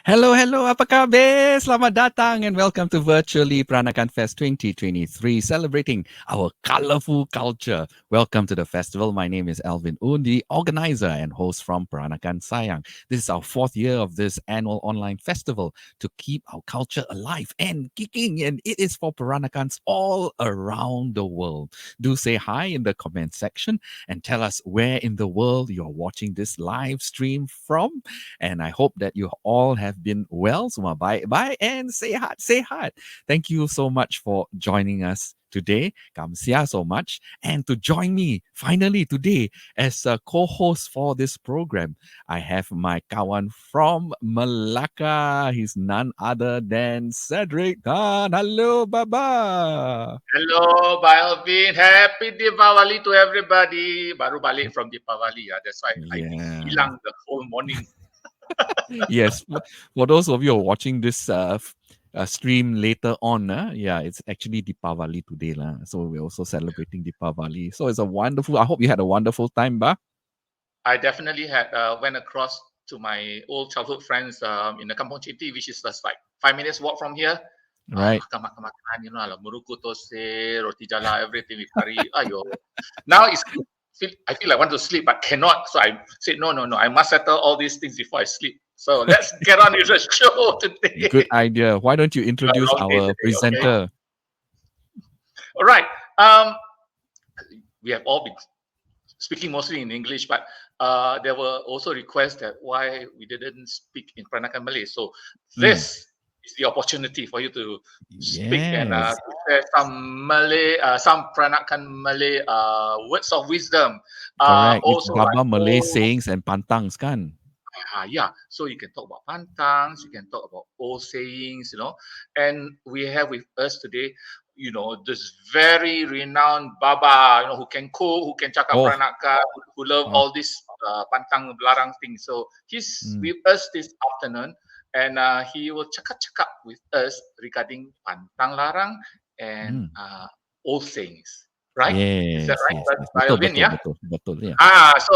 Hello, hello, apa khabar? Selamat datang and welcome to virtually Peranakan Fest 2023, celebrating our colorful culture. Welcome to the festival. My name is Alvin Un, the organizer and host from Peranakan Sayang. This is our fourth year of this annual online festival to keep our culture alive and kicking, and it is for Peranakans all around the world. Do say hi in the comment section and tell us where in the world you're watching this live stream from. And I hope that you all have been well. Semua baik-baik and sehat. Thank you so much for joining us today. Kamsia so much. And to join me finally today as a co-host for this program, I have my kawan from Malacca. He's none other than Cedric Tan. Hello, Baba. Hello, Alvin. Happy Diwali to everybody. Baru balik from Diwali. That's why I hilang the whole morning. Yes, for those of you who are watching this stream later on, it's actually Deepavali today, so we're also celebrating Deepavali. So it's a wonderful. I hope you had a wonderful time, ba? I definitely had went across to my old childhood friends in the Kampong Chiti, which is just like 5 minutes walk from here. Right. Makan, muruku tose, roti jala, everything with curry. Ayo. Now I feel like I want to sleep, but cannot. So I said, no. I must settle all these things before I sleep. So let's get on with the show today. Good idea. Why don't you introduce our presenter? Okay? All right. We have all been speaking mostly in English, but there were also requests that why we didn't speak in Peranakan Malay. So this is the opportunity for you to speak and to share some Malay, some Peranakan Malay words of wisdom. Correct. Also, Baba Malay sayings and pantangs, kan? Yeah, so you can talk about pantangs, you can talk about old sayings, and we have with us today, this very renowned Baba, who can cook, who can chakap Peranakan, who love all these pantang larang things. So he's with us this afternoon, and he will cakap with us regarding pantang larang and old sayings. Right? Yes, Is that right? yes. Betul, yeah. So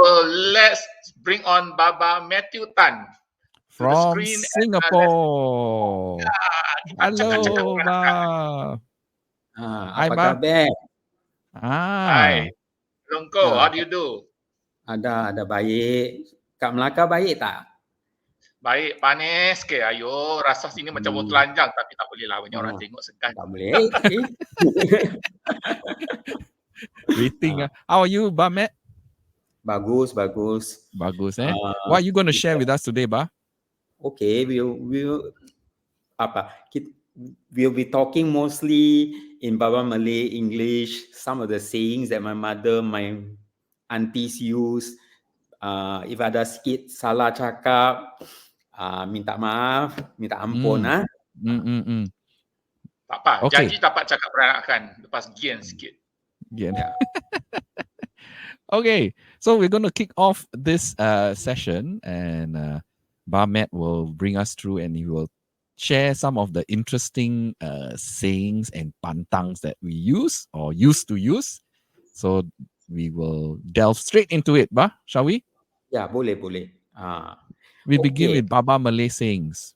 let's bring on Baba Matthew Tan from Singapore. Hello, Ba. Hi, apa khabar? Hi, Longko, how do you do? Ada baik. Kat Melaka baik tak? Baik, panis ke? Ayo, rasa sini macam mau telanjang tapi tak boleh lah, banyak orang tengok segan. Tak boleh. Waiting. How are you, Ba Matt? Bagus, eh? What are you going to share with us today, Ba? Okay, we'll be talking mostly in Baba Malay, English, some of the sayings that my mother, my aunties use. If ada sikit salah cakap, minta maaf, minta ampun. Tak apa, janji dapat cakap Peranakan lepas gian sikit. Yeah. Okay, so we're going to kick off this session, and Ba Matt will bring us through, and he will share some of the interesting sayings and pantangs that we use or used to use. So we will delve straight into it, Ba, shall we? Ya, boleh. We begin with Baba Malay sayings.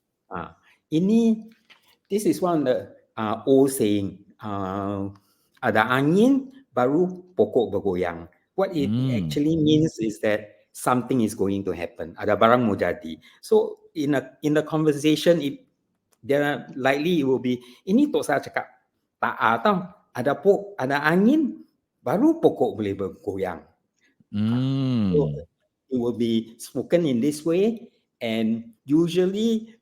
This is one of the old saying. Ada angin, baru pokok bergoyang. What it actually means is that something is going to happen. Ada barang mau jadi. So in the conversation, there likely it will be, ini tok saya cakap, tak tahu ada angin, baru pokok boleh bergoyang. So it will be spoken in this way, and usually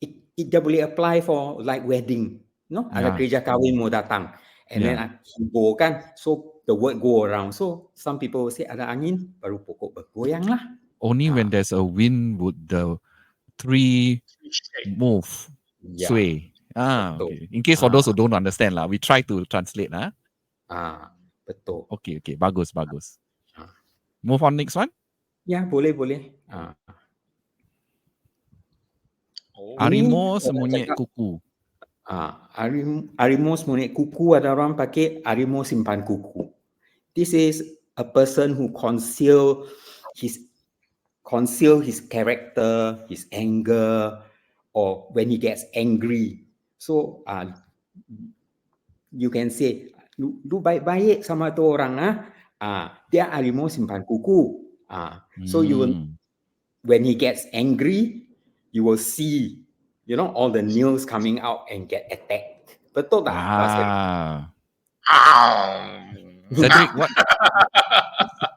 it boleh apply for like wedding. Ada gereja kahwin mau datang, and then hibur kan, so the word go around. So some people will say ada angin, baru pokok bergoyang lah. Only when there's a wind would the tree move, sway. Okay. In case for those who don't understand lah, we try to translate betul. Okay, bagus. Move on next one. Ya, boleh. Harimau sembunyi kuku. Harimau sembunyi kuku, ada orang pakai harimau simpan kuku. This is a person who conceal his character, his anger, or when he gets angry. So you can say, lu baik-baik sama tu orang dia harimau simpan kuku. So you will, when he gets angry, you will see, all the nails coming out and get attacked. Betul tak? Cedric,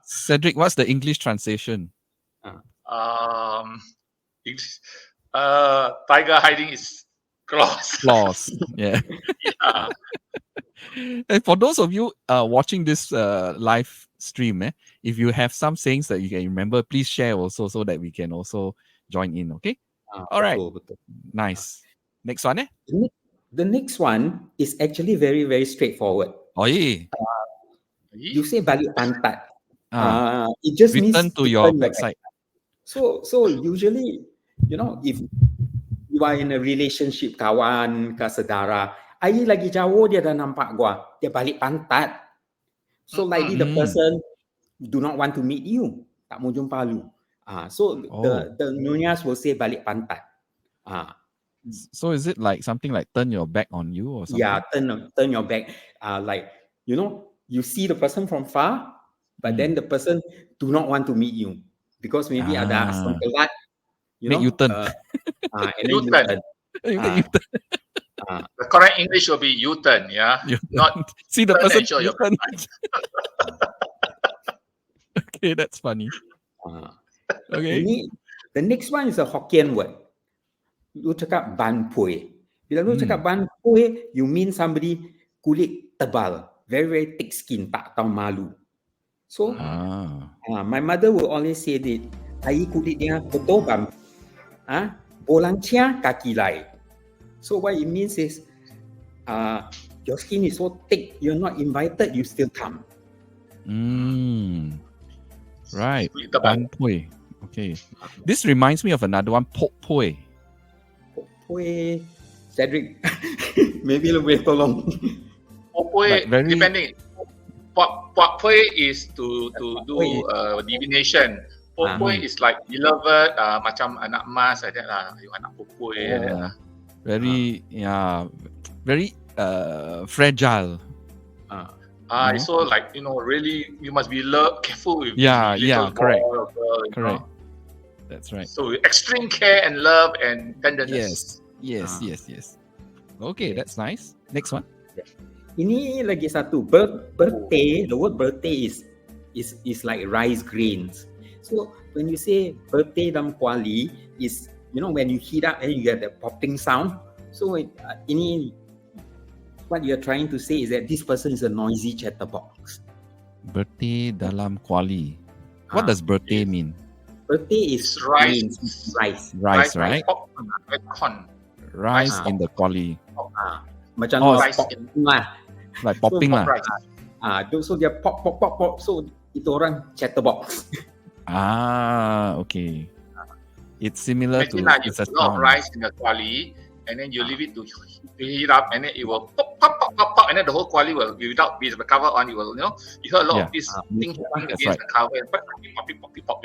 Cedric, what's the English translation? English, tiger hiding its claws. Claws. Yeah. Yeah. And for those of you watching this live stream, if you have some sayings that you can remember, please share also so that we can also join in. Okay. All right. Betul. Nice. Next one, The next one is actually very, very straightforward. Oh, yeah. You say balik pantat. It just Return means to your backside. So usually, if you are in a relationship, kawan ke saudara, air lagi jauh dia dah nampak gua, dia balik pantat. So likely the person do not want to meet you, tak mau jumpa lu. So the Nyonyas will say balik pantat. So is it like something like turn your back on you or something? Yeah, turn your back. Like, you see the person from far, but then the person do not want to meet you because maybe ada asam pelat, make you turn. And then you turn. The correct English will be U-turn, yeah? Not see the person your turn. Okay, that's funny. Okay. The next one is a Hokkien word. Lu cakap ban pui. Bila lu cakap ban pui, you mean somebody kulit tebal, very, very thick skin, tak tahu malu. So, my mother will always say that, air kulit dia betul ban. Bolang cia kaki lai. So what it means is, your skin is so thick, you're not invited, you still come. Right. Ban pui. Okay. This reminds me of another one, pok pui. Pui, Cedric, maybe lu boleh tolong. Pui, depending. Puak pui is to do divination. Pok pui is like beloved, macam anak emas like that lah. You anak pui. Very, very fragile. So like, really, you must be careful with little correct. boy or girl, correct. That's right. So extreme care and love and tenderness. Yes. Okay, that's nice. Next one. Ini lagi satu. Birthday, the word birthday is like rice grains. So when you say birthday dalam Kuali is, when you heat up and you get the popping sound. So ini, what you're trying to say is that this person is a noisy chatterbox. Birthday dalam Kuali. What does birthday mean? Birthday is rice, right? Corn. Rice in the Kuali. Macam rice lah. Like popping lah. So dia pop. So itu orang chatterbox. Okay. It's similar Imagine to you put a lot of rice in the Kuali, and then you leave it to heat up, and then it will pop, and then the whole Kuali will, without the cover on, you hear a lot of this thing happening against the cover, and pop.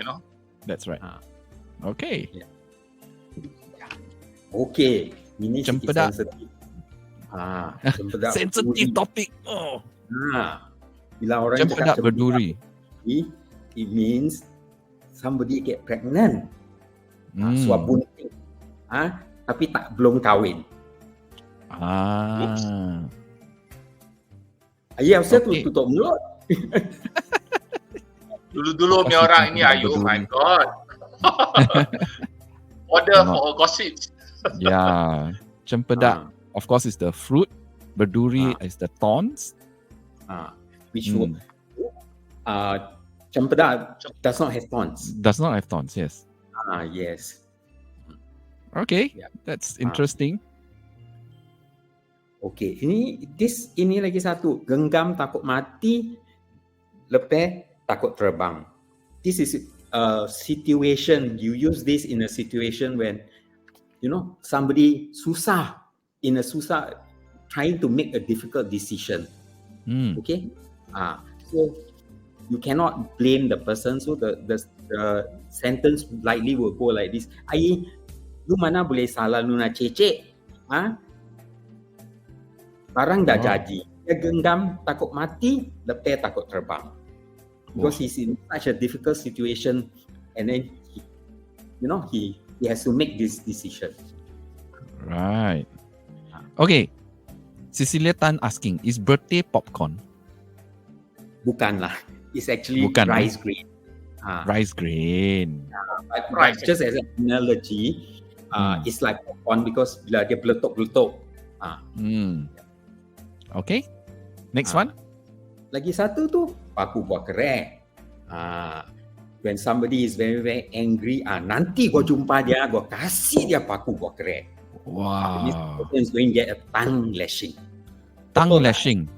That's right. Okay. Okay. Ini Cempedak. sensitif. Sensitive topic. Bila orang Cempedak berduri. It means somebody get pregnant. Suap bunting. Tapi belum kahwin. Ayah saya tutup mulut. Dulu punya orang ini, oh my God. Order for gossip. Yeah. Cempedak, of course, is the fruit. Berduri is the thorns. Which would Cempedak does not have thorns. Does not have thorns, yes. Yes. Okay, that's interesting. Okay, ini lagi satu. Genggam takut mati, lepeh takut terbang. This is a situation. You use this in a situation when, somebody susah, trying to make a difficult decision. Okay? So you cannot blame the person. So the sentence likely will go like this. Lu mana boleh salah lu nak cecek. Barang dah jadi. Dia genggam takut mati, lepas takut terbang. Because he's in such a difficult situation, and then he has to make this decision. Right. Okay. Cecilia Tan asking, is birthday popcorn? Bukan lah. It's actually Bukan, rice grain. Rice grain. But just as an analogy, it's like popcorn because bila dia beletup-beletup. Okay. Next one. Lagi satu tu, paku buah kerek. When somebody is very, very angry, nanti gua jumpa dia, gua kasih dia paku buah kerek. Wow. This person is going to get a tongue lashing. Tongue lashing.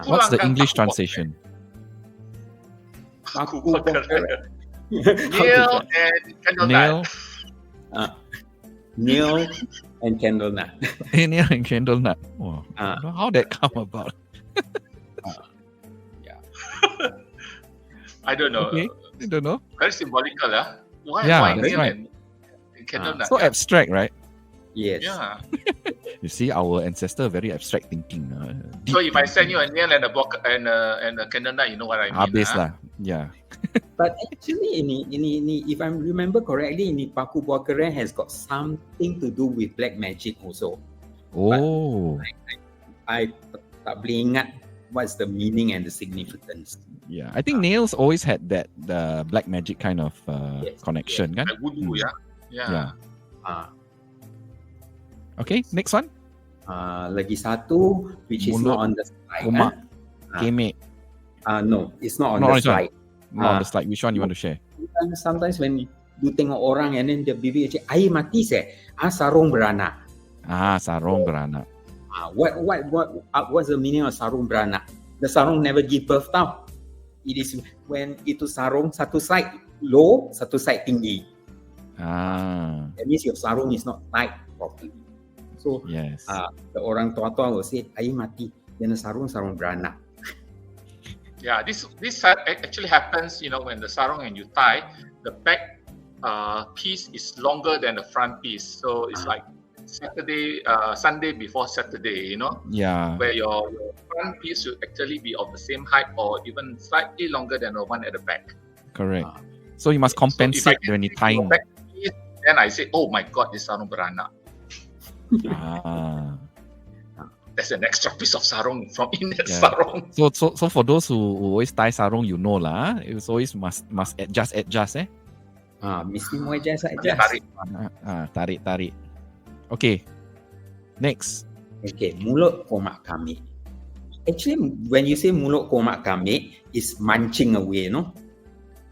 What's the Pulangkan English paku translation? Paku buah kerek. Nail and candle Nail. Nail and candle nut. Nail and candle nut. Wow. How that come about? I don't know. Okay. I don't know. Very symbolical, Why? Yeah, Why that's nail right. and candle nut? So abstract, right? Yes. Yeah. You see, our ancestor very abstract thinking. So if I send you a nail and a block and a candle nut, you know what I mean? Habis lah. Yeah. But actually, ini, if I remember correctly, ini paku buah kerek has got something to do with black magic also. Oh. I tak boleh ingat what's the meaning and the significance. Yeah. I think nails always had that the black magic kind of connection, kan? Like voodoo, Yeah. Okay, next one. Lagi satu, which is Mulut not on the slide. Komak. Kemek. No, it's not on Not on the this one. slide. Not on the slide. Which one you want to share? Sometimes when you tengok orang and then the baby cakap, air mati sarung beranak. Sarung beranak. What's the meaning of sarung beranak? The sarung never give birth tau. It is when itu sarung satu side low, satu side tinggi. That means your sarung is not tight properly. So Yes. the orang tua-tua will say air mati, then sarung beranak. Yeah, this actually happens, when the sarong and you tie, the back piece is longer than the front piece. So it's like Sunday before Saturday, Yeah. where your front piece should actually be of the same height or even slightly longer than the one at the back. Correct. So you must compensate when you're tying. Back piece, then I say, oh my God, this sarong beranak. There's an extra piece of sarong from in that sarong. So for those who always tie sarong, you know lah. It's always must adjust, Mesti mau adjust. Tarik. Okay. Next. Okay, mulut komak kami. Actually, when you say mulut komak kami, it's munching away, no?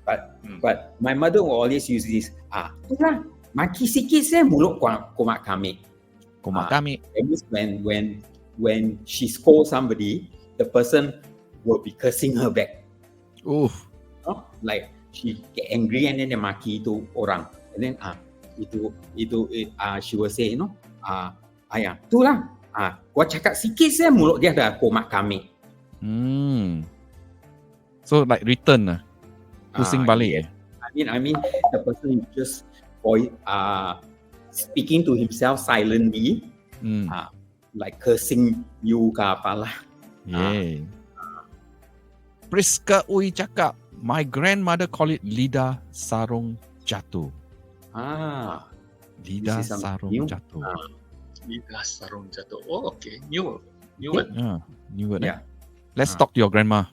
But my mother will always use this. Itulah, maki sikit mulut komak kami. Komak kami. That means when she scolds somebody, the person will be cursing her back. Oof. Like she get angry and then dia maki itu orang. And then she will say, ayah, itulah. Gua cakap sikit mulut dia dah komak kami. So like return pusing balik. I mean the person is just speaking to himself silently, like cursing you ke apalah. Yeah. Priska Ui cakap, my grandmother call it lidah sarung jatuh. Lidah sarung jatuh. Lidah sarung jatuh. Oh, okay. New word. New word. Yeah. Let's talk to your grandma.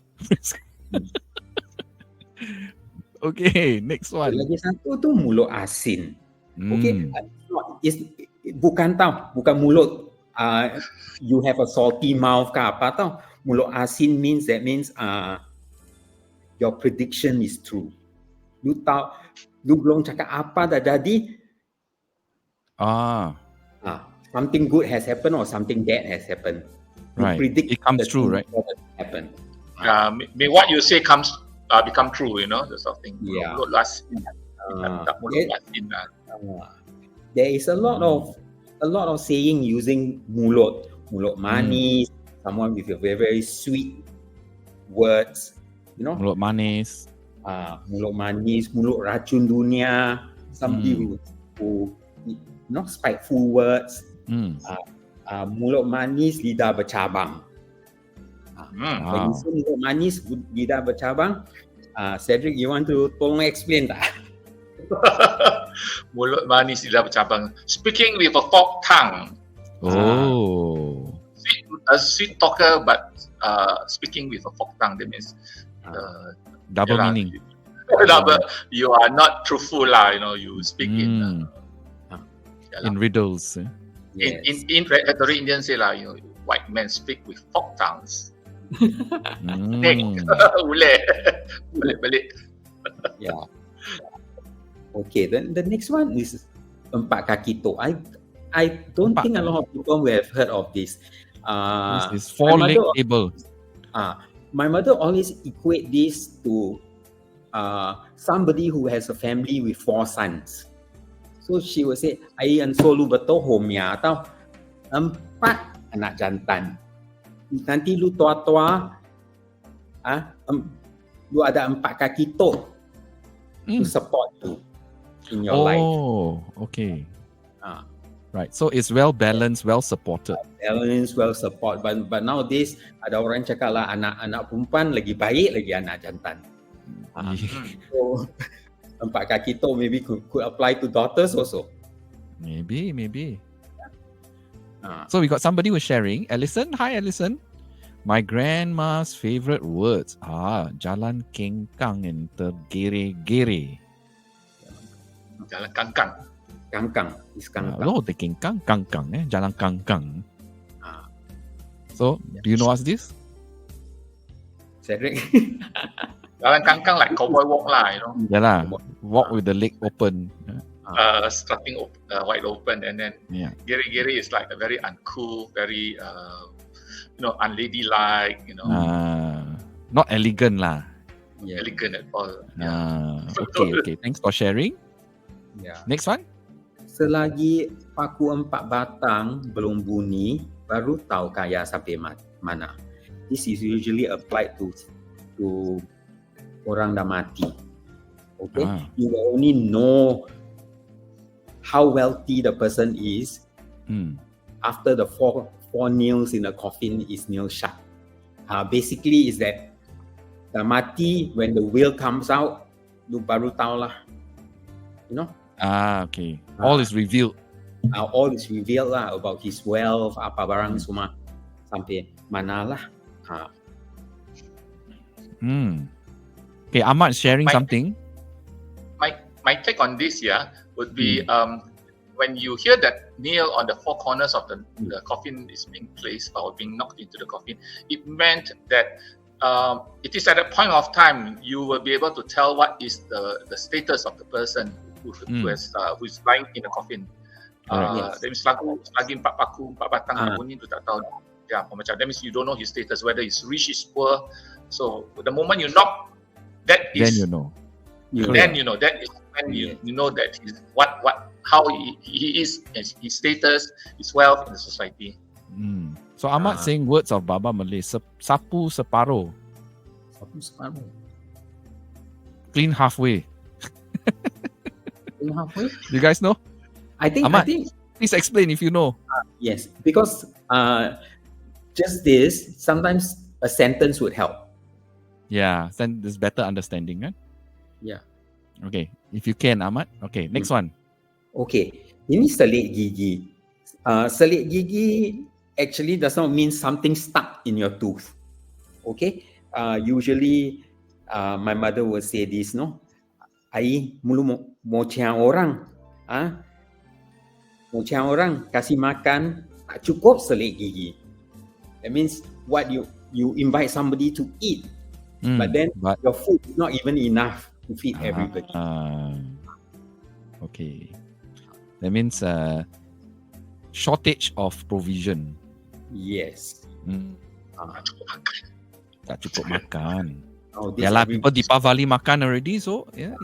Okay, next one. Lagi satu tu mulut asin. Okay, bukan mulut. You have a salty mouth ke apa tau. Mulut asin means your prediction is true. Lu belum cakap apa dah jadi. Something good has happened or something bad has happened. Right. Predict it comes true, right? Happen. May what you say become true, the sort of thing. Yeah. Mulut asin. There is a lot of saying using mulut manis, someone with a very, very sweet words, Mulut manis. Mulut manis, mulut racun dunia. Somebody who who, spiteful words. Mulut manis, lidah bercabang. When you say mulut manis, lidah bercabang, Cedric, you want to tolong explain tak? Mulut manis lidah bercabang. Speaking with a forked tongue. Oh. A sweet talker, but speaking with a forked tongue. That means Double meaning. You are not truthful lah. You speak in riddles. Yes. In the Indian say lah. White men speak with forked tongues. Boleh balik. Yeah. Okay, then the next one is empat kaki tok. I don't think a lot of people will have heard of this. This is 4-leg table. My mother always equate this to somebody who has a family with 4 sons. So she will say, ai ansolu betul homya tau. 4 anak jantan. Nanti lu tua-tua, lu ada 4 kaki tok to support you in your life. Oh, okay. Right. So it's well balanced, well supported. Balanced, well support. But nowadays ada orang cakap lah anak-anak perempuan lagi baik lagi anak jantan. So 4 kaki tok maybe could apply to daughters also. Maybe. So we got somebody who's sharing. Alison, hi Alison. My grandma's favorite words are jalan kengkang and tergere-gere. Jalan kangkang. Kangkang is kangkang. Oh, the kengkang, kangkang, jalan kangkang. So, do you know what's this? Cedric. Jalan kangkang like cowboy walk lah, Yeah lah, walk with the leg open. Starting wide open, and then gere-gere is like a very uncool, very unladylike, Not elegant lah. elegant at all. Okay. Thanks for sharing. Yeah. Next one. Selagi paku 4 batang belum bunyi, baru tahu kaya sampai mana. This is usually applied to orang dah mati. Okay, you will only know how wealthy the person is after the four nails in the coffin is nailed shut. Basically is that dah mati, when the will comes out, lu baru tahu lah. Okay. All is revealed. All is revealed lah about his wealth, apa barang semua sampai mana lah. Okay, Ahmad sharing something. My take on this would be when you hear that nail on the 4 corners of the coffin is being placed or being knocked into the coffin, it meant that it is at a point of time you will be able to tell what is the status of the person who is lying in the coffin. That means lagi 4 paku, 4 batang bunyi tu tak tahu. Macam that means you don't know his status, whether he's rich, he's poor. So the moment you knock, that is then you know. That is when you know that he's how he is, his status, his wealth in the society. So Ahmad saying words of Baba Malay, sapu separuh. Sapu separuh. Clean halfway. Clean halfway? You guys know? I think please explain if you know. Yes, because just this, sometimes a sentence would help. Yeah, then there's better understanding, right? Yeah. Okay, if you can, Ahmad. Okay, next one. Okay, ini selit gigi. Selit gigi actually does not mean something stuck in your tooth. Okay, usually my mother will say this, no? Ai mulu mau ciang orang, mau ciang orang kasih makan tak cukup selit gigi. That means what you invite somebody to eat, but then your food is not even enough to feed everybody. Okay. That means shortage of provision. Yes. Tak cukup makan. Yalah, people Deepavali makan already, so yeah.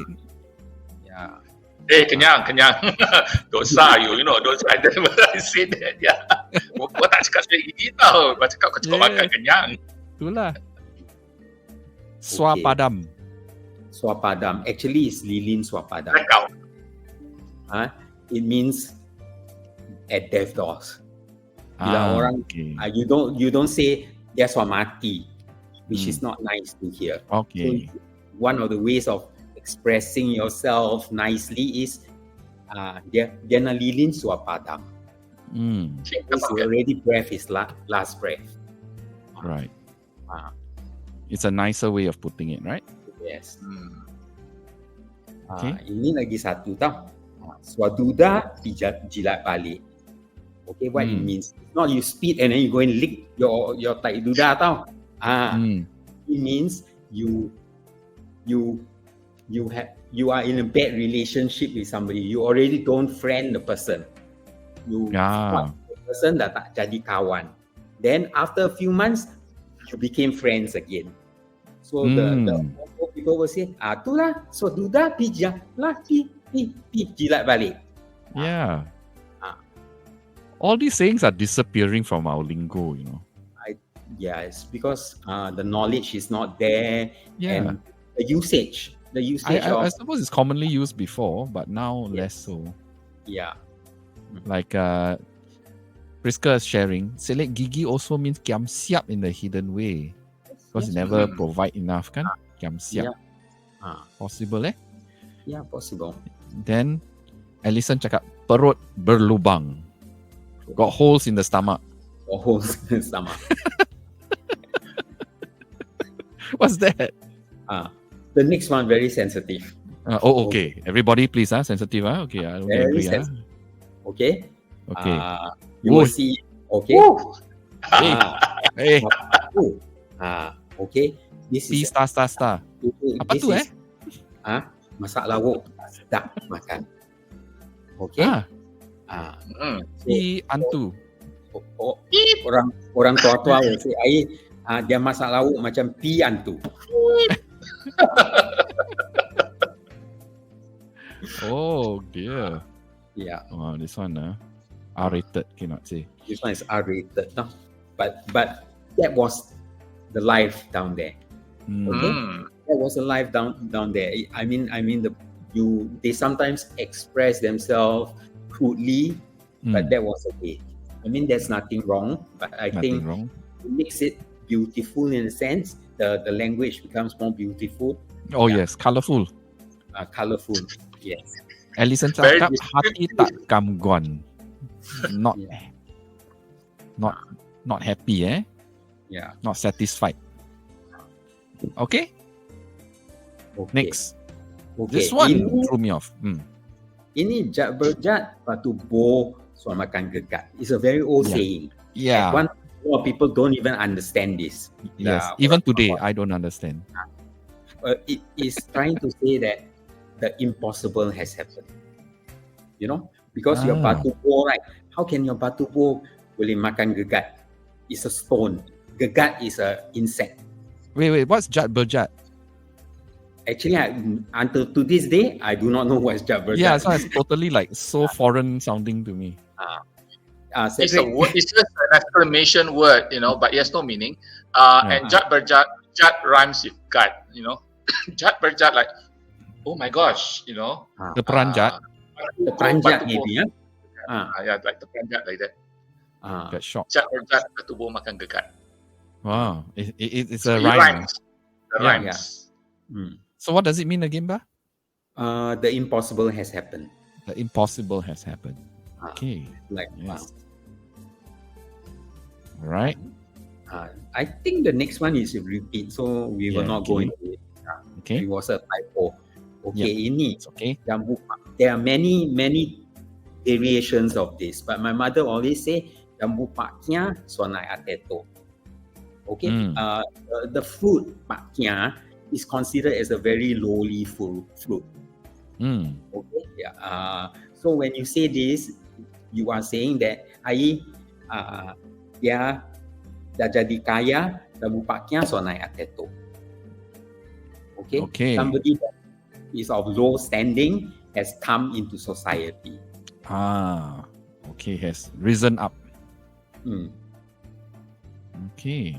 Kenyang. Dosa you know. Dosa. I say that. Gua tak cakap selit gigi tau. Gua cakap kau cukup makan, kenyang. Itulah. Swapadam. Swapadam. Actually, it's lilin swapadam. it means at death doors. Bila orang, okay. You don't say dia sudah mati, which is not nice to hear. Okay. So one of the ways of expressing yourself nicely is dia nak lilin sudah padam. Because he already breath his last breath. Right. It's a nicer way of putting it, right? Yes. Okay. Ini lagi satu tau. Swaduda jilat balik. Okay, what it means? It's not you spit and then you go and lick your tai duda tau. It means you are in a bad relationship with somebody. You already don't friend the person. The person dah tak jadi kawan. Then after a few months, you became friends again. So the people will say, itulah, so duda pi jilat balik. Yeah. All these sayings are disappearing from our lingo, you know. It's because the knowledge is not there. Yeah. And the usage I suppose it's commonly used before, but now less so. Yeah. Like Priska is sharing, select gigi also means kiam siap in the hidden way. Because it never provide enough, kan? Kiam siap. Possible, eh? Yeah, possible. Then, Alison cakap, perut berlubang. Got holes in the stomach. Holes in the stomach. What's that? The next one, very sensitive. Okay. Everybody, please, sensitive, Okay, I don't Very agree, sensitive. Okay? Okay. You will see, okay? Hey. Okay? This P is... star. Apa tu, masak lauk. Sedap makan. Okay? P antu. Orang tua-tua will say, dia masak lauk macam pi antu. Oh dear. Yeah. Wow, this one R-rated, cannot say. This one is R-rated, no? But that was the life down there. Okay? That was the life down there. I mean they sometimes express themselves crudely, but that was okay. I mean, there's nothing wrong, but I think it makes it beautiful in a sense. The language becomes more beautiful. Oh yes, colorful. Colorful, yes. Alison cakap hati tak gangguan. Not happy, Yeah. Not satisfied. Okay? Next. Okay. This one threw me off. Ini jat berjat patu bo suam makan gegat. It's a very old saying. Yeah. Like a lot of people don't even understand this. Yes. Even today, I don't understand. It is trying to say that the impossible has happened. You know? Because your batu bo, right? How can your batu bo boleh makan gegat? It's a stone. Gegat is a insect. Wait. What's jat berjat? Actually, until to this day, I do not know what's jat berjat. Yeah, so it's totally so foreign sounding to me. It's a word. It's just an exclamation word, but it has no meaning. And jat berjat, jat rhymes with gut, Jat berjat, like, oh my gosh, The peranjat. The peranjat maybe, yeah, like the peranjat, like that. Get shocked. Jat berjat, ketubuh makan gegat. Wow, it's So a it rhyme. rhymes. The Yeah. rhymes. So what does it mean again, Ba? The impossible has happened. The impossible has happened. Okay. Like, Yes. Right. I think the next one is a repeat, so we will not go into it. Okay. It was a typo. Okay, ini It's okay. jambu. There are many variations of this, but my mother always say jambu paknya sonai ateto. Okay, the fruit paknya is considered as a very lowly fruit. Okay, yeah. So when you say this, you are saying that dia dah jadi kaya, jambu paknya sonai ateto. Okay. Somebody that is of low standing has come into society. Okay, has risen up. Okay.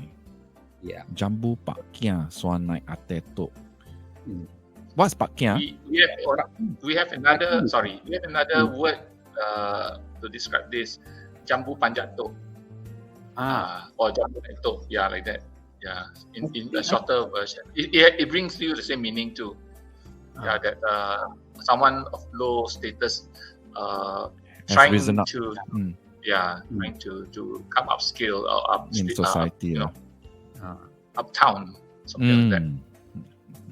Yeah. Jambu paknya suanai ateto. What's paknya? We have another word to describe this, jambu panjat tok. Or jambu tok. Yeah, like that. Yeah, in a shorter version. It brings you the same meaning too. Yeah, that someone of low status trying risen up. to trying to come upscale or up In society. uptown, something like that.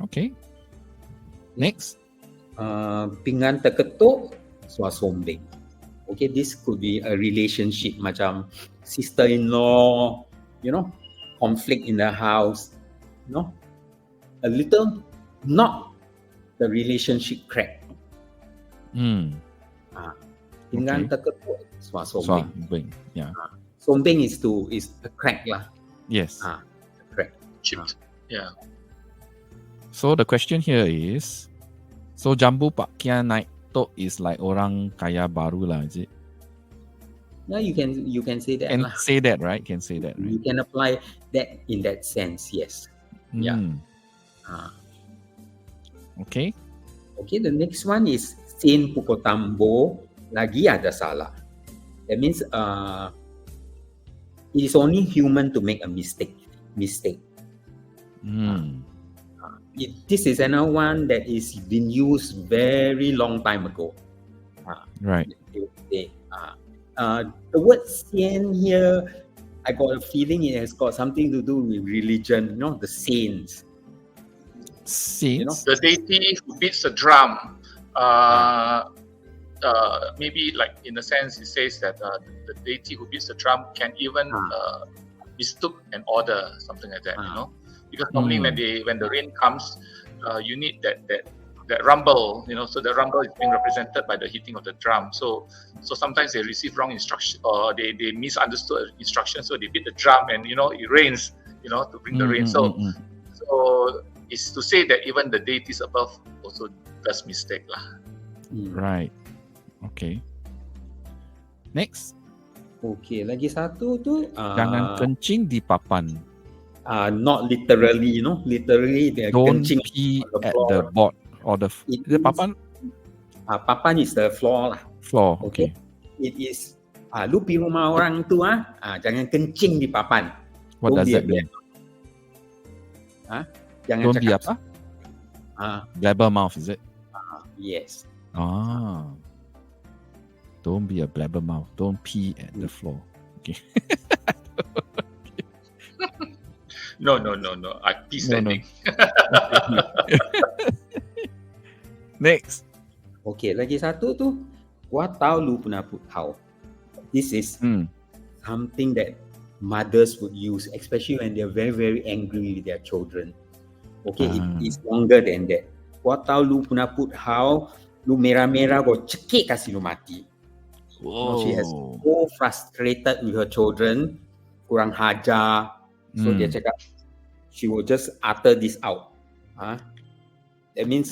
Okay. Next. Pinggan terketuk, suasombeng. Okay, this could be a relationship macam sister-in-law, conflict in the house, a little, not the relationship crack. Pinggan terketuk, suasombeng. Yeah. Sombeng is a crack lah. Yes. Crack. Chipped. Yeah. So the question here is, so jambu pak kia naik tok is like orang kaya baru lah, is it? Yeah, you can say that. Can say that, right? Can say that, right? You can apply that in that sense, yes. Yeah. Okay. Okay, the next one is sin pukul tambo lagi ada salah. That means it is only human to make a mistake. This is another one that is been used very long time ago. Right. The word "sian" here, I got a feeling it has got something to do with religion. The saints. Saints. The deity who beats the drum. Maybe like in a sense, it says that the deity who beats the drum can even mistook an order, something like that. Because normally when the rain comes, you need that rumble. So the rumble is being represented by the hitting of the drum. So sometimes they receive wrong instruction, or they misunderstood instruction, so they beat the drum, and it rains. To bring the rain. So it's to say that even the deities above also does mistake lah. Right. Okay. Next. Okay, lagi satu tu jangan kencing di papan. Not literally, literally they are Don't kencing pee on the at floor. the board or the papan. Papan is the floor lah. Floor. Okay. It is lu pergi rumah orang tu jangan kencing di papan. What Don't does be that mean? Jangan Don't be cakap. apa? Blabber mouth, is it? Yes. Don't be a blabbermouth. Don't pee at the floor. Okay. No. I pee standing. Next. Okay, lagi satu tu, gua tahu lu pernah put how. This is something that mothers would use, especially when they're very, very angry with their children. Okay, it is longer than that. Gua tahu lu pernah put how, lu merah-merah, gua cekik kasih lu mati. She has so frustrated with her children, kurang hajar. So dia cakap, she will just utter this out. That means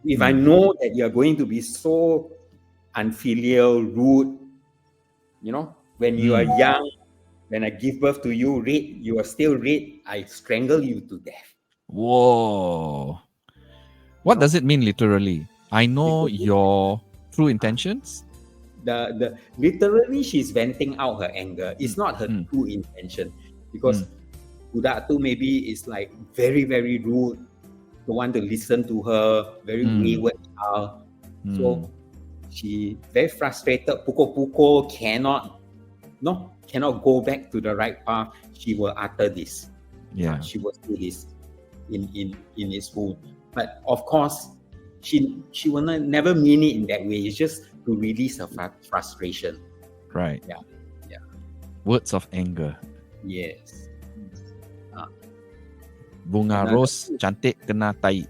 if I know that you are going to be so unfilial, rude, when you are young, when I give birth to you, you are still red, I strangle you to death. Whoa. What does it mean literally? I know your true intentions. The literally she's venting out her anger. It's not her true intention, because budak tu maybe is like very, very rude, don't want to listen to her, very wayward child. So she very frustrated, pukul-pukul, cannot go back to the right path. She will utter this. She will say this in his mood. But of course, she will never mean it in that way. It's just to release her frustration. Right. Yeah. Words of anger. Yes. Bunga ros cantik kena tai.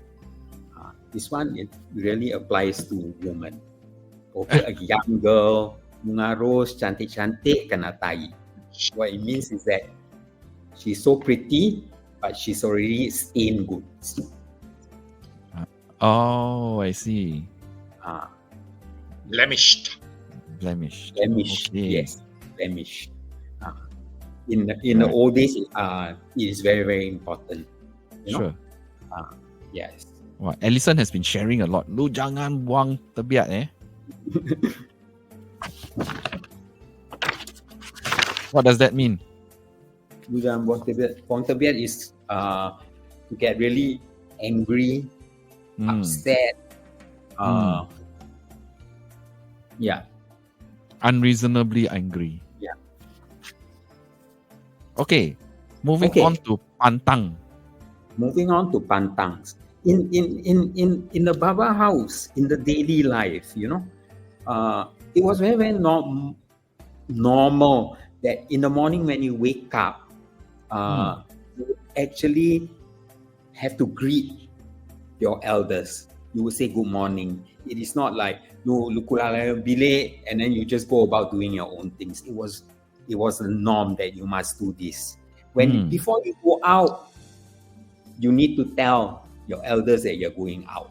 This one, it really applies to women. Okay, a young girl, bunga ros cantik-cantik kena tai. What it means is that she's so pretty, but she's already stained goods. Oh, I see. Blemished. Okay. Yes, blemished. In the old days, it is very, very important. Sure. Yes. Wow, Alison has been sharing a lot. Lu jangan buang tebiat What does that mean? Hujan buah tebiat is to get really angry, upset, yeah. Unreasonably angry. Yeah. Okay, moving on to pantang. Moving on to pantangs. In the Baba house, in the daily life, it was very, very normal that in the morning when you wake up, you actually have to greet your elders. You will say good morning. It is not like you bilik and then you just go about doing your own things. It was the norm that you must do this. Before you go out, you need to tell your elders that you're going out.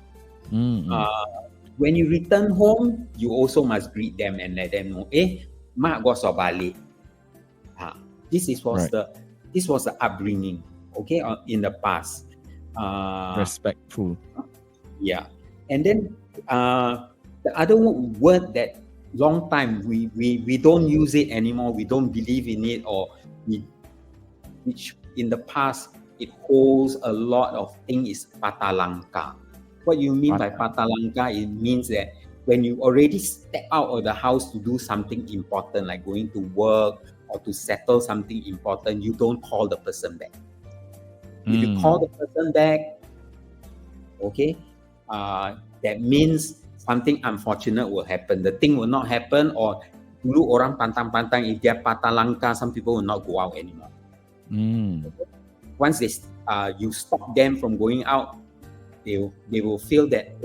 When you return home, you also must greet them and let them know, mak gosok balik. This was the upbringing, okay, in the past. Respectful. Yeah. And then the other word that long time we don't use it anymore, we don't believe in it, or which in the past it holds a lot of things, is patalangka. What you mean by patalangka, it means that when you already step out of the house to do something important, like going to work or to settle something important, you don't call the person back. If you call the person back, okay, that means something unfortunate will happen. The thing will not happen, or dulu orang pantang-pantang, if they're patalangka, some people will not go out anymore. Once you stop them from going out, they will feel that,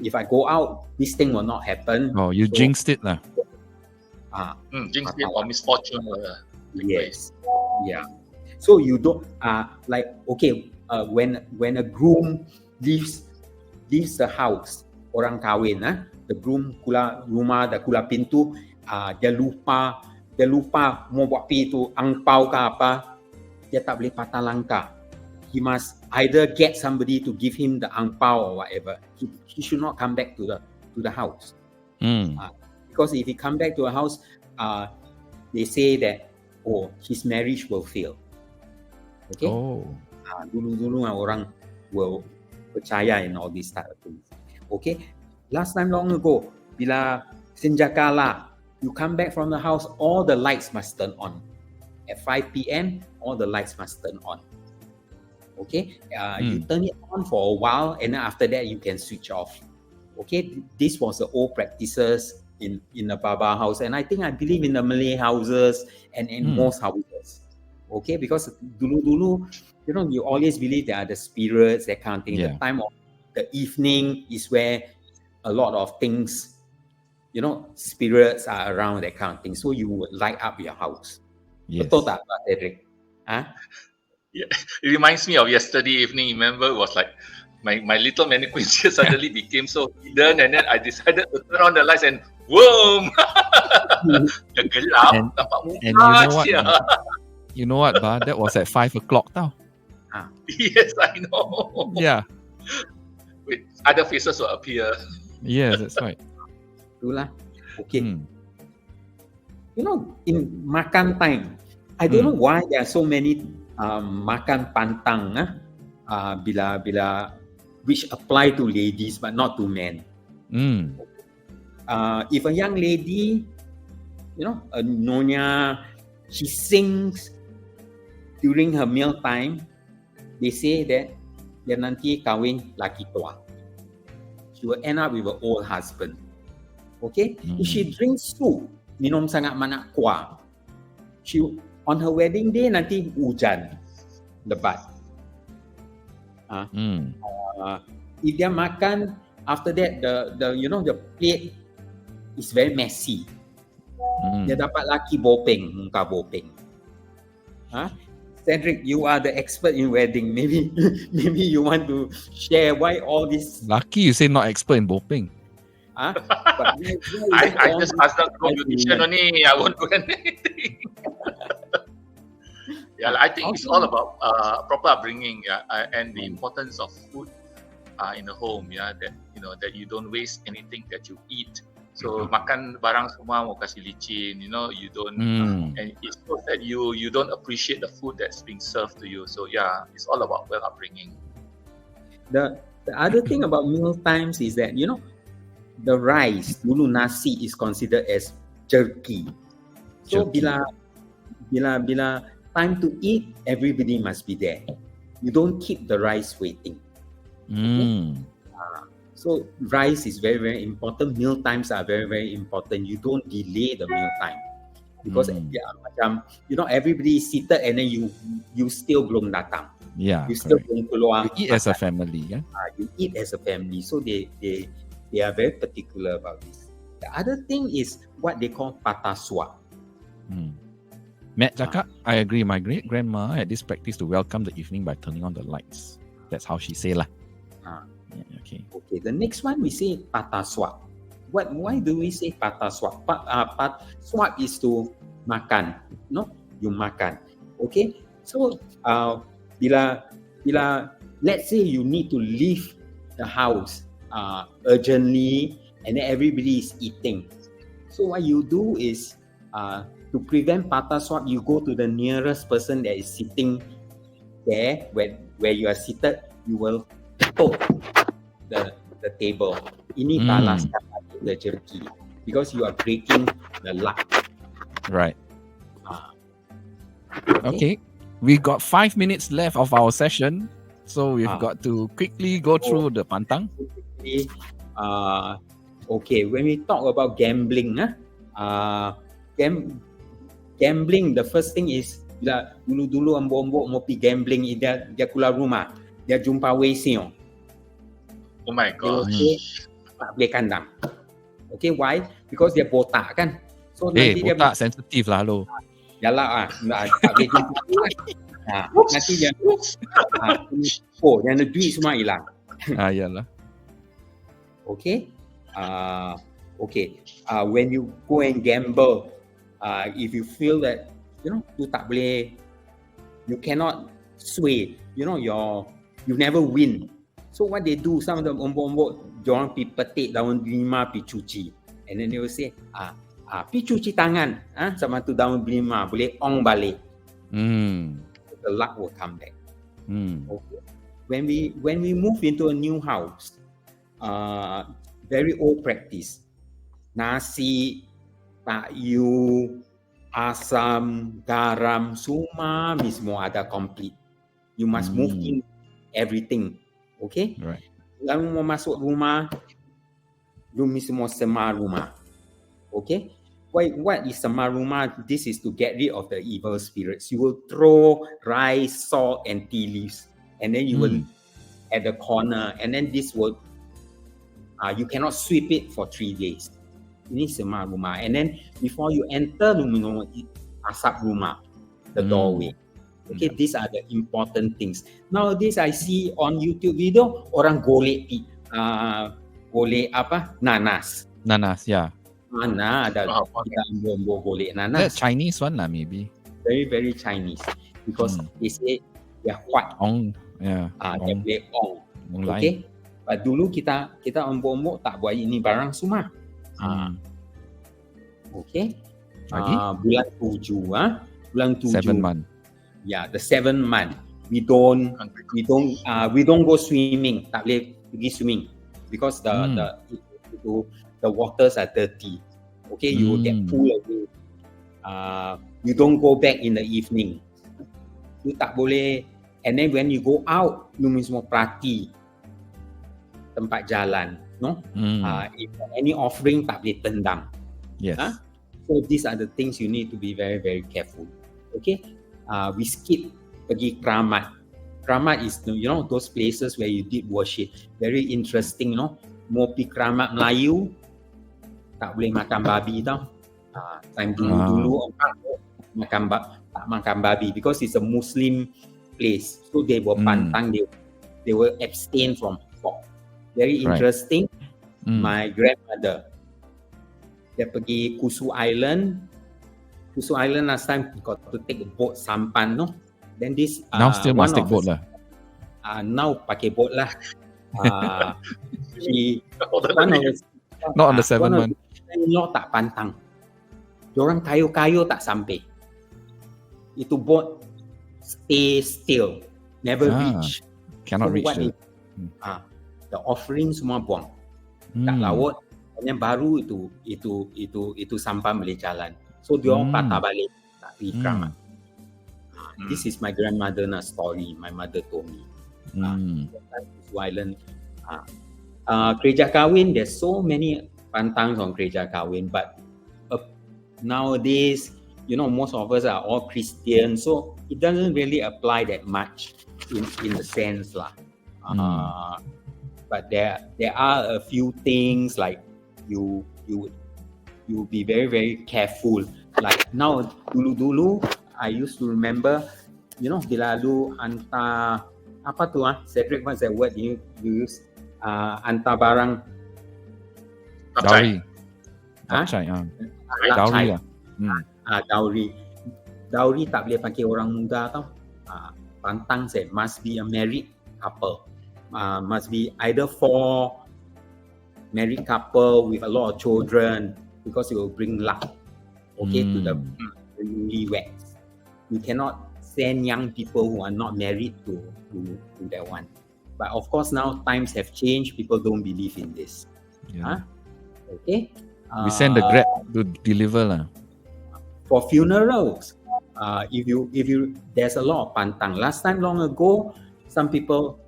if I go out, this thing will not happen. Oh, you jinxed it lah. Jinxed it or misfortune. Yes. Yeah. So you don't when a groom leaves the house, orang kahwin, the groom kula rumah, dah kula pintu, dia lupa mau buat pi tu angpau ke apa, dia tak boleh patah langkah. He must either get somebody to give him the angpau or whatever. He should not come back to the house. Because if he come back to a house, they say that his marriage will fail. Okay. Dulu orang will percaya in all these type of things. Okay. Last time long ago, bila senjakala, you come back from the house, all the lights must turn on. At 5 p.m., all the lights must turn on. Okay, you turn it on for a while, and then after that you can switch off. Okay, this was the old practices in the Baba house, and I believe in the Malay houses and in most houses. Okay, because dulu, you always believe there are the spirits, that kind of thing. The time of the evening is where a lot of things, spirits are around, that kind of thing. So you would light up your house. Yes. Betul tak, Pak Cedric? Yeah, it reminds me of yesterday evening. Remember, it was like my little mannequin suddenly became so hidden, and then I decided to turn on the lights and boom! The gelap, and you know what, Ba? That was at 5 o'clock tau. Yes, I know. Yeah. With other faces will appear. Yes, that's right. Itulah. Okay. In makan time, I don't know why there are so many makan pantang bila which apply to ladies but not to men. If a young lady, a nyonya, she sings during her meal time, they say that dia nanti kahwin laki tua. She will end up with an old husband. Okay? If she drinks soup, minum sangat banyak kuah, on her wedding day nanti hujan lebat. If dia makan, after that the plate is very messy. Dia dapat laki bopeng, muka bopeng. Cedric, you are the expert in wedding. Maybe you want to share why all this. Lucky you say not expert in bopeng. But I just asked that competition only. I won't do anything. Yeah, I think it's all about proper upbringing, and the importance of food in the home. Yeah, that that you don't waste anything that you eat. So makan barang semua mau kasih licin, you know, you don't, and it shows that you don't appreciate the food that's being served to you. So yeah, it's all about well upbringing. The other thing about meal times is that, you know, the rice, dulu nasi is considered as jerky. So Jerky. bila time to eat, everybody must be there. You don't keep the rice waiting. Okay? So rice is very, very important. Meal times are very, very important. You don't delay the meal time. Because you know, everybody is seated and then you still belum datang. Yeah, you still correct. belum keluar. You eat as a family, yeah? You eat as a family. So they are very particular about this. The other thing is what they call pataswa. Matt cakap, I agree. My great grandma had this practice to welcome the evening by turning on the lights. That's how she say lah. Okay. Okay. The next one we say pataswa. Why do we say pataswa? Swap is to makan. No, you makan. Okay. So bila let's say you need to leave the house urgently and then everybody is eating. So what you do is to prevent patah swap, you go to the nearest person that is sitting there where you are seated. You will poke the table. Ini balas the jerky because you are breaking the luck. Right. Okay. We got 5 minutes left of our session, so we've got to quickly go through the pantang. Okay, when we talk about gambling, gambling, the first thing is bila dulu ambok-ambok mau pergi gambling, dia keluar rumah, dia jumpa Wesio. Oh my god. Tak boleh kandang. Okay, why? Because dia botak kan. So nanti botak dia sensitif lah lo. Yalah tak boleh jumpa. Nanti dia dia ada duit semua hilang. Yalah. Okay. Okay. When you go and gamble, if you feel that you tak boleh, you cannot sway, you never win. So what they do, some of them ombok-ombok, diorang pergi petik daun delima pergi cuci, and then they will say, pergi cuci tangan, sama tu daun delima boleh ong balik. The luck will come back. Okay. When we move into a new house, very old practice, nasi, payu, asam, garam, semua mismo ada complete. You must move in everything. Okay? Right. Lalu mau masuk rumah, you mismo semar rumah. Okay? What is semar rumah? This is to get rid of the evil spirits. You will throw rice, salt, and tea leaves, and then you will at the corner, and then this will you cannot sweep it for 3 days. Ini semar rumah. And then before you enter rumah, asap rumah, the doorway. Okay, these are the important things. Nowadays I see on YouTube video orang golek nanas. Nanas, yeah. Mana ada kita ambil golek nanas. That Chinese one lah, maybe. Very, very Chinese. Because they say they're white. Ong, yeah. Dia boleh ong. Okay. But dulu kita ombok-ombok tak buat ini barang semua. Okay. Bulan 7. Bulan 7. 7 month. Yeah, the 7th month. We don't go swimming. Tak boleh pergi swimming because the waters are dirty. Okay, you will get pulled away. You don't go back in the evening. You tak boleh. And then when you go out, you mismo perhati tempat jalan. No? If any offering tak boleh tendang. Yes. So these are the things you need to be very, very careful. Okay. We skip pergi keramat. Keramat is those places where you did worship. Very interesting, Mau pergi keramat Melayu, tak boleh makan babi tau. Time dulu tak makan babi because it's a Muslim place. So they were pantang, they will abstain from pork. Very interesting. My grandmother, dia pergi Kusu Island. Kusu Island last time got to take a boat sampan, no? Then this now still must take boat lah. Now pakai boat lah. Not on the 7th month. mother-in-law tak pantang. Diorang kayu-kayu tak sampai. Itu boat stay still, never reach. Cannot reach what the... the offering semua buang. Tak laut. Yang baru itu sampan boleh jalan. So diorang patah balik tak pergi keramat. This is my grandmother's story. My mother told me. Island. Gereja kahwin, there's so many pantangs on gereja kahwin, but nowadays, most of us are all Christian, so it doesn't really apply that much in the sense lah. But there are a few things like you be very very careful. Like now, dulu I used to remember, bila lu hantar apa tu Cedric, what's that word you use? Hantar barang. Dowry. Dowry lah. Dowry tak boleh pakai orang muda tau. Pantang said must be a married couple. Must be either four married couple with a lot of children, because it will bring luck. Okay, to the newlyweds. You cannot send young people who are not married to that one. But of course now times have changed. People don't believe in this. Okay. We send the Grab to deliver lah. For funerals, if you there's a lot of pantang. Last time long ago, some people,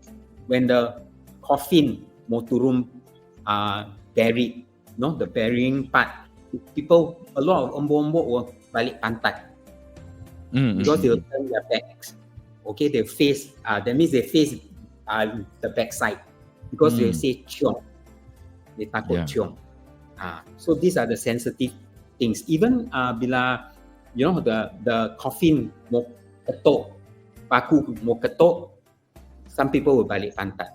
when the coffin mau turun buried, the burying part, people, a lot of ombok-ombok will balik pantat. Because they will turn their backs. Okay, they face, that means they face the backside, because they say ciong. They takut ciong. So these are the sensitive things. Even bila, the coffin mau ketuk, paku mau ketuk, some people will balik pantat.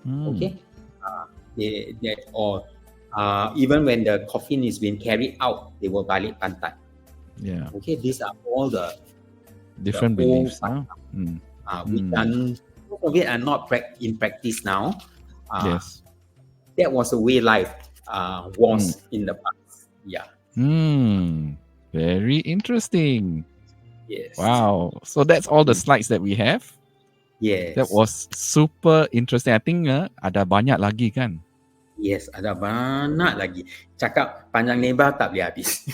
Okay, or even when the coffin is being carried out, they will balik pantat. Okay, these are all the different beliefs. We done, most of it are not in practice now. Yes, that was the way life was in the past. Very interesting. Yes. Wow. So that's all the slides that we have. Yes. That was super interesting. I think ada banyak lagi kan? Yes, ada banyak lagi. Cakap panjang lebar tak boleh habis.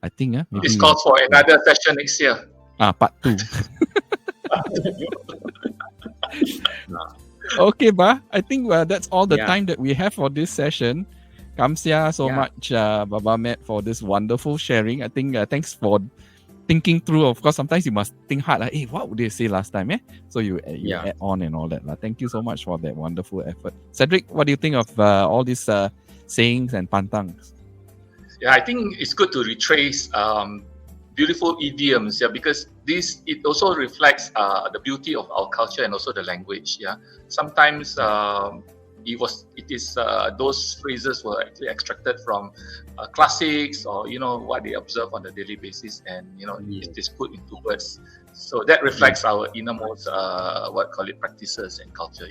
I think maybe This calls for another session next year. Part 2. Okay, I think that's all the time that we have for this session. Kamsia so much, Baba Matt, for this wonderful sharing. I think thanks for thinking through. Of course, sometimes you must think hard. Like, hey, what would they say last time? So you add on and all that. Thank you so much for that wonderful effort. Cedric, what do you think of all these sayings and pantangs? Yeah, I think it's good to retrace beautiful idioms, because it also reflects the beauty of our culture and also the language. Sometimes it is those phrases were actually extracted from classics, or what they observe on a daily basis, and it is put into words. So that reflects our innermost practices and culture.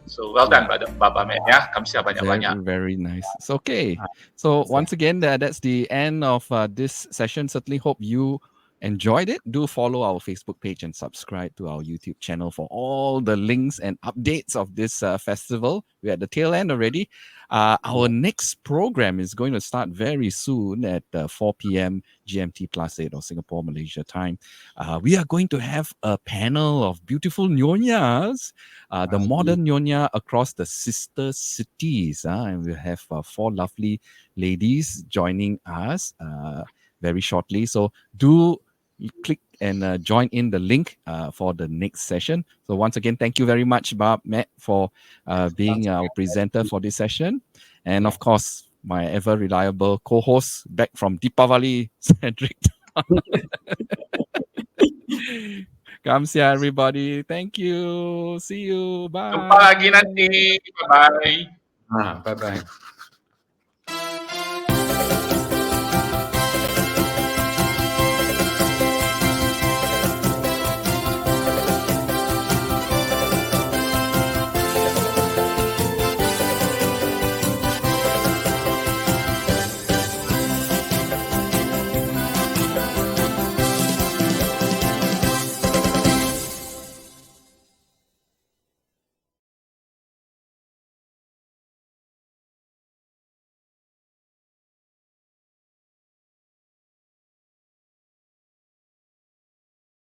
So well done, brother Baba Matt. Kamsia banyak-banyak. Very nice. It's okay. So once again, that's the end of this session. Certainly hope you enjoyed it. Do follow our Facebook page and subscribe to our YouTube channel for all the links and updates of this festival. We're at the tail end already. Our next program is going to start very soon at 4 p.m. GMT plus 8 or Singapore, Malaysia time. We are going to have a panel of beautiful Nyonyas, the modern Nyonya across the sister cities. And we'll have 4 lovely ladies joining us very shortly. So do click and join in the link for the next session. So once again, thank you very much, Matt, for being our presenter for this session. And of course, my ever reliable co-host back from Deepavali, Cedric. Kamsia, everybody. Thank you. See you. Bye. Jumpa lagi nanti. Bye-bye. Bye-bye.